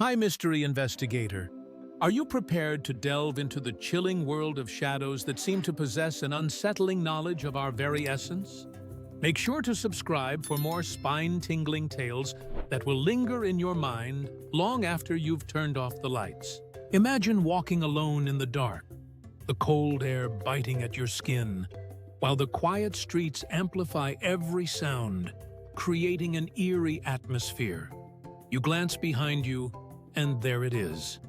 Hi, mystery investigator. Are you prepared to delve into the chilling world of shadows that seem to possess an unsettling knowledge of our very essence? Make sure to subscribe for more spine-tingling tales that will linger in your mind long after you've turned off the lights. Imagine walking alone in the dark, the cold air biting at your skin, while the quiet streets amplify every sound, creating an eerie atmosphere. You glance behind you, and there it is,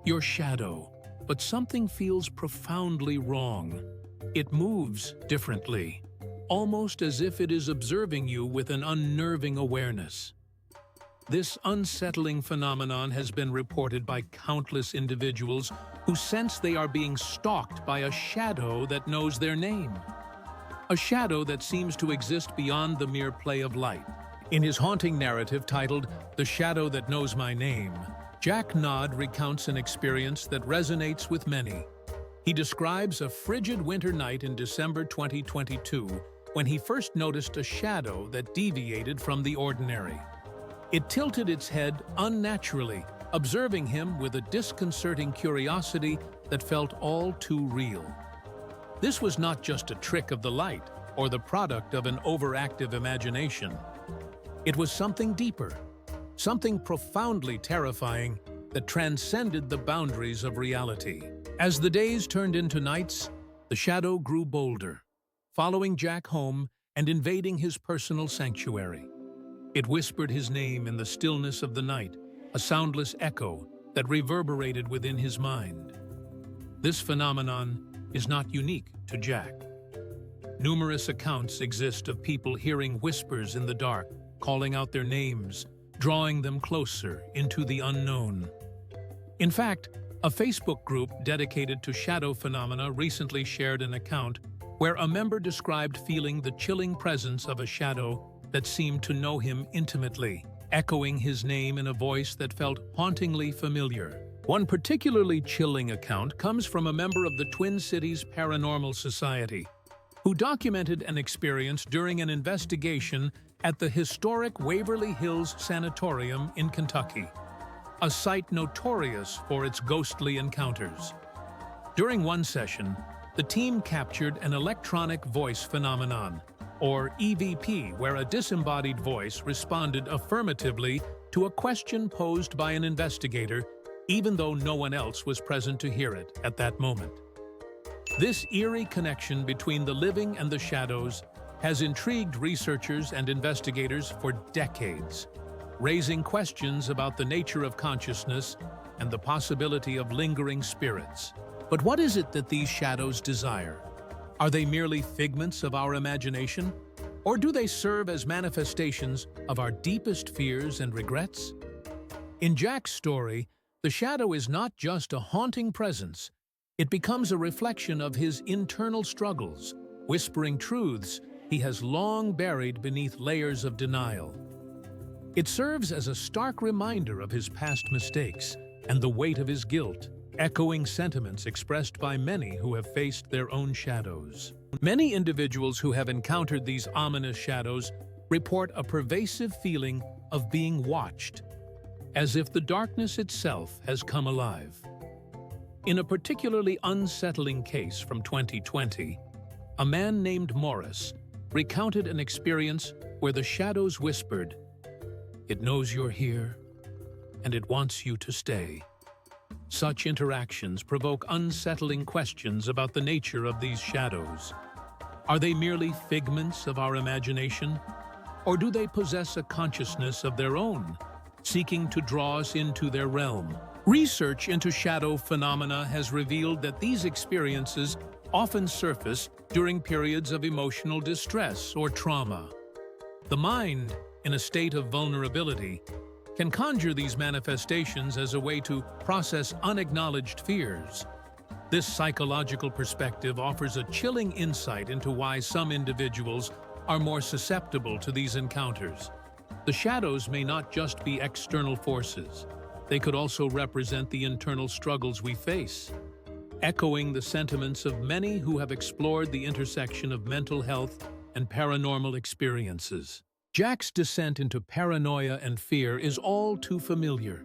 your shadow. But something feels profoundly wrong. It moves differently, almost as if it is observing you with an unnerving awareness. This unsettling phenomenon has been reported by countless individuals who sense they are being stalked by a shadow that knows their name. A shadow that seems to exist beyond the mere play of light. In his haunting narrative titled "The Shadow That Knows My Name," Jack Nod recounts an experience that resonates with many. He describes a frigid winter night in December 2022 when he first noticed a shadow that deviated from the ordinary. It tilted its head unnaturally, observing him with a disconcerting curiosity that felt all too real. This was not just a trick of the light or the product of an overactive imagination. It was something deeper, something profoundly terrifying that transcended the boundaries of reality. As the days turned into nights, the shadow grew bolder, following Jack home and invading his personal sanctuary. It whispered his name in the stillness of the night, a soundless echo that reverberated within his mind. This phenomenon is not unique to Jack. Numerous accounts exist of people hearing whispers in the dark, calling out their names, drawing them closer into the unknown. In fact, a Facebook group dedicated to shadow phenomena recently shared an account where a member described feeling the chilling presence of a shadow that seemed to know him intimately, echoing his name in a voice that felt hauntingly familiar. One particularly chilling account comes from a member of the Twin Cities Paranormal Society, who documented an experience during an investigation at the historic Waverly Hills Sanatorium in Kentucky, a site notorious for its ghostly encounters. During one session, the team captured an electronic voice phenomenon, or EVP, where a disembodied voice responded affirmatively to a question posed by an investigator, even though no one else was present to hear it at that moment. This eerie connection between the living and the shadows has intrigued researchers and investigators for decades, raising questions about the nature of consciousness and the possibility of lingering spirits. But what is it that these shadows desire? Are they merely figments of our imagination? Or do they serve as manifestations of our deepest fears and regrets? In Jack's story, the shadow is not just a haunting presence. It becomes a reflection of his internal struggles, whispering truths he has long buried beneath layers of denial. It serves as a stark reminder of his past mistakes and the weight of his guilt, echoing sentiments expressed by many who have faced their own shadows. Many individuals who have encountered these ominous shadows report a pervasive feeling of being watched, as if the darkness itself has come alive. In a particularly unsettling case from 2020, a man named Morris recounted an experience where the shadows whispered, "It knows you're here, and it wants you to stay." Such interactions provoke unsettling questions about the nature of these shadows. Are they merely figments of our imagination, or do they possess a consciousness of their own, seeking to draw us into their realm? Research into shadow phenomena has revealed that these experiences often surface during periods of emotional distress or trauma. The mind, in a state of vulnerability, can conjure these manifestations as a way to process unacknowledged fears. This psychological perspective offers a chilling insight into why some individuals are more susceptible to these encounters. The shadows may not just be external forces. They could also represent the internal struggles we face, echoing the sentiments of many who have explored the intersection of mental health and paranormal experiences. Jack's descent into paranoia and fear is all too familiar.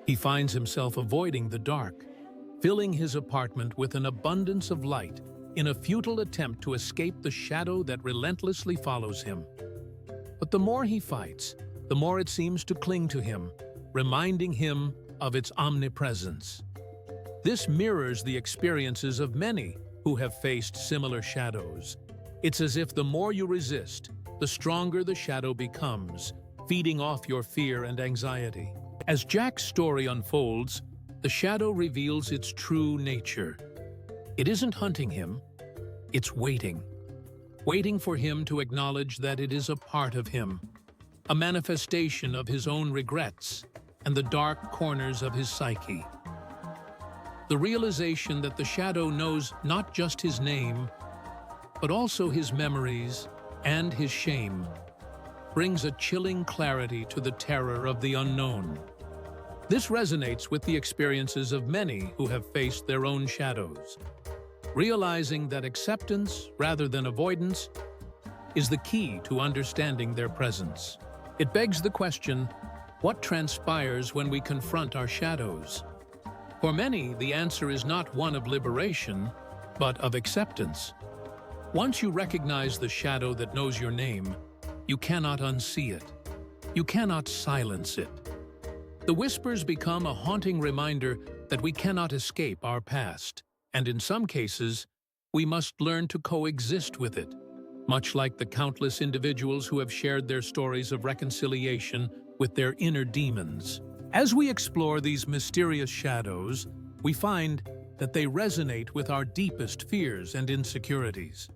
He finds himself avoiding the dark, filling his apartment with an abundance of light in a futile attempt to escape the shadow that relentlessly follows him. But the more he fights, the more it seems to cling to him, reminding him of its omnipresence. This mirrors the experiences of many who have faced similar shadows. It's as if the more you resist, the stronger the shadow becomes, feeding off your fear and anxiety. As Jack's story unfolds, the shadow reveals its true nature. It isn't hunting him, it's waiting for him to acknowledge that it is a part of him, a manifestation of his own regrets and the dark corners of his psyche. The realization that the shadow knows not just his name, but also his memories and his shame, brings a chilling clarity to the terror of the unknown. This resonates with the experiences of many who have faced their own shadows, realizing that acceptance, rather than avoidance, is the key to understanding their presence. It begs the question, what transpires when we confront our shadows? For many, the answer is not one of liberation, but of acceptance. Once you recognize the shadow that knows your name, you cannot unsee it. You cannot silence it. The whispers become a haunting reminder that we cannot escape our past, and in some cases, we must learn to coexist with it, much like the countless individuals who have shared their stories of reconciliation with their inner demons. As we explore these mysterious shadows, we find that they resonate with our deepest fears and insecurities.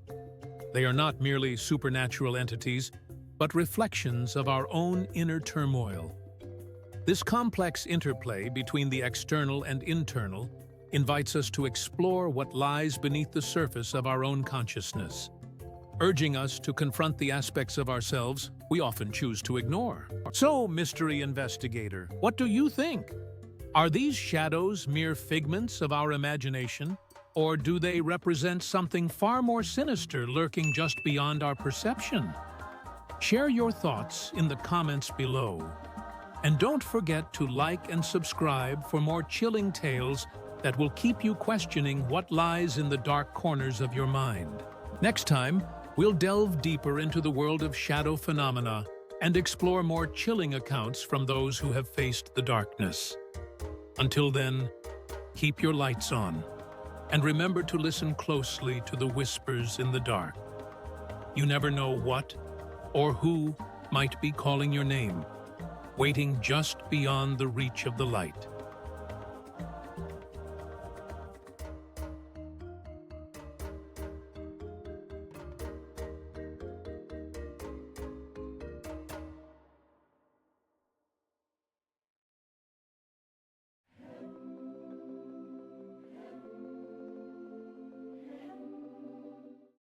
They are not merely supernatural entities, but reflections of our own inner turmoil. This complex interplay between the external and internal invites us to explore what lies beneath the surface of our own consciousness, urging us to confront the aspects of ourselves we often choose to ignore. So, mystery investigator, what do you think? Are these shadows mere figments of our imagination, or do they represent something far more sinister lurking just beyond our perception? Share your thoughts in the comments below. And don't forget to like and subscribe for more chilling tales that will keep you questioning what lies in the dark corners of your mind. Next time, we'll delve deeper into the world of shadow phenomena and explore more chilling accounts from those who have faced the darkness. Until then, keep your lights on, and remember to listen closely to the whispers in the dark. You never know what or who might be calling your name, waiting just beyond the reach of the light.